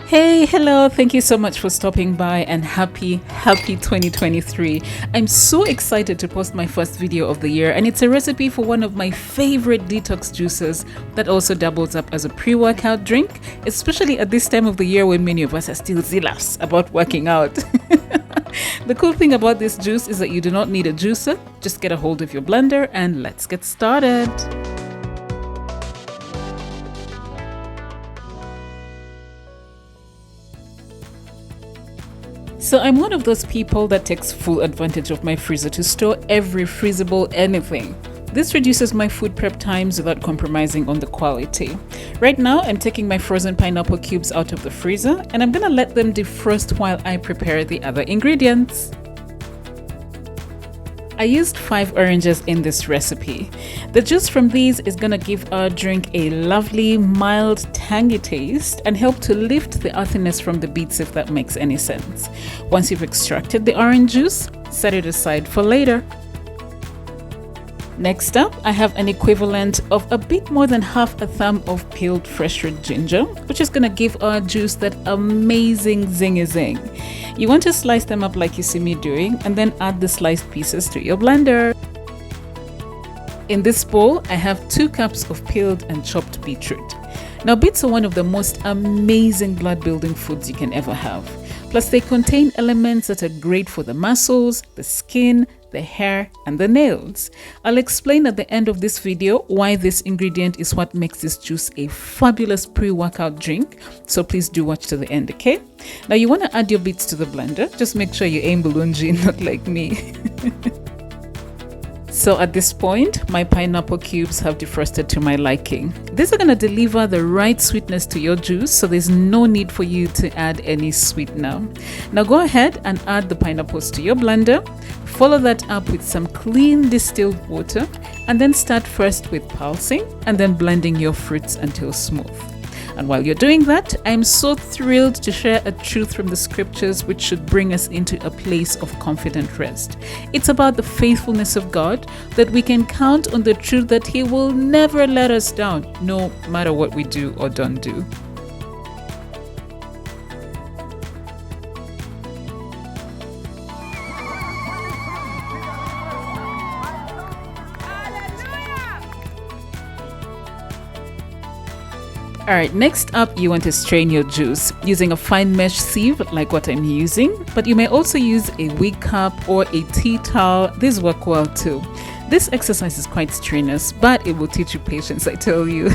Hey, hello, thank you so much for stopping by and happy 2023. I'm so excited to post my first video of the year, and it's a recipe for one of my favorite detox juices that also doubles up as a pre-workout drink, especially at this time of the year when many of us are still zealous about working out. The cool thing about this juice is that you do not need a juicer, just get a hold of your blender and let's get started. So I'm one of those people that takes full advantage of my freezer to store every freezable anything. This reduces my food prep times without compromising on the quality. Right now, I'm taking my frozen pineapple cubes out of the freezer and I'm gonna let them defrost while I prepare the other ingredients. I used 5 oranges in this recipe. The juice from these is gonna give our drink a lovely, mild, tangy taste and help to lift the earthiness from the beets, if that makes any sense. Once you've extracted the orange juice, set it aside for later. Next up, I have an equivalent of a bit more than half a thumb of peeled fresh red ginger, which is gonna give our juice that amazing zingy zing. You want to slice them up like you see me doing and then add the sliced pieces to your blender. In this bowl, I have 2 cups of peeled and chopped beetroot. Now, beets are one of the most amazing blood-building foods you can ever have. Plus, they contain elements that are great for the muscles, the skin, the hair, and the nails. I'll explain at the end of this video why this ingredient is what makes this juice a fabulous pre-workout drink, so please do watch to the end, okay? Now, you want to add your beets to the blender. Just make sure you aim bulungi, not like me. So at this point, my pineapple cubes have defrosted to my liking. These are going to deliver the right sweetness to your juice, so there's no need for you to add any sweetener. Now go ahead and add the pineapples to your blender. Follow that up with some clean distilled water, and then start first with pulsing and then blending your fruits until smooth. And while you're doing that, I'm so thrilled to share a truth from the scriptures which should bring us into a place of confident rest. It's about the faithfulness of God, that we can count on the truth that He will never let us down, no matter what we do or don't do. Alright, next up, you want to strain your juice using a fine mesh sieve like what I'm using, but you may also use a wig cup or a tea towel. These work well too. This exercise is quite strenuous, but it will teach you patience, I tell you.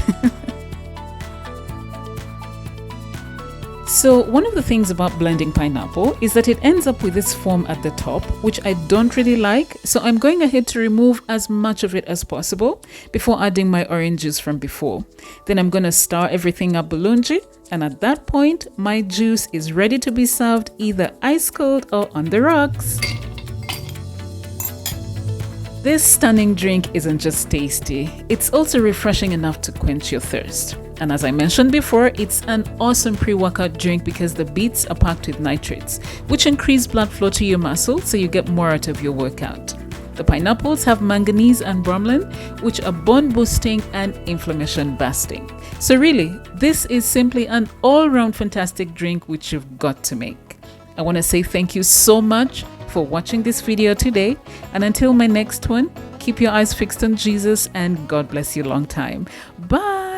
So one of the things about blending pineapple is that it ends up with this foam at the top, which I don't really like. So I'm going ahead to remove as much of it as possible before adding my orange juice from before. Then I'm going to stir everything up bulungi, and at that point, my juice is ready to be served either ice cold or on the rocks. This stunning drink isn't just tasty, it's also refreshing enough to quench your thirst. And as I mentioned before, it's an awesome pre-workout drink because the beets are packed with nitrates, which increase blood flow to your muscles so you get more out of your workout. The pineapples have manganese and bromelain, which are bone boosting and inflammation busting. So really, this is simply an all-round fantastic drink which you've got to make. I want to say thank you so much for watching this video today, and until my next one, keep your eyes fixed on Jesus and God bless you long time. Bye.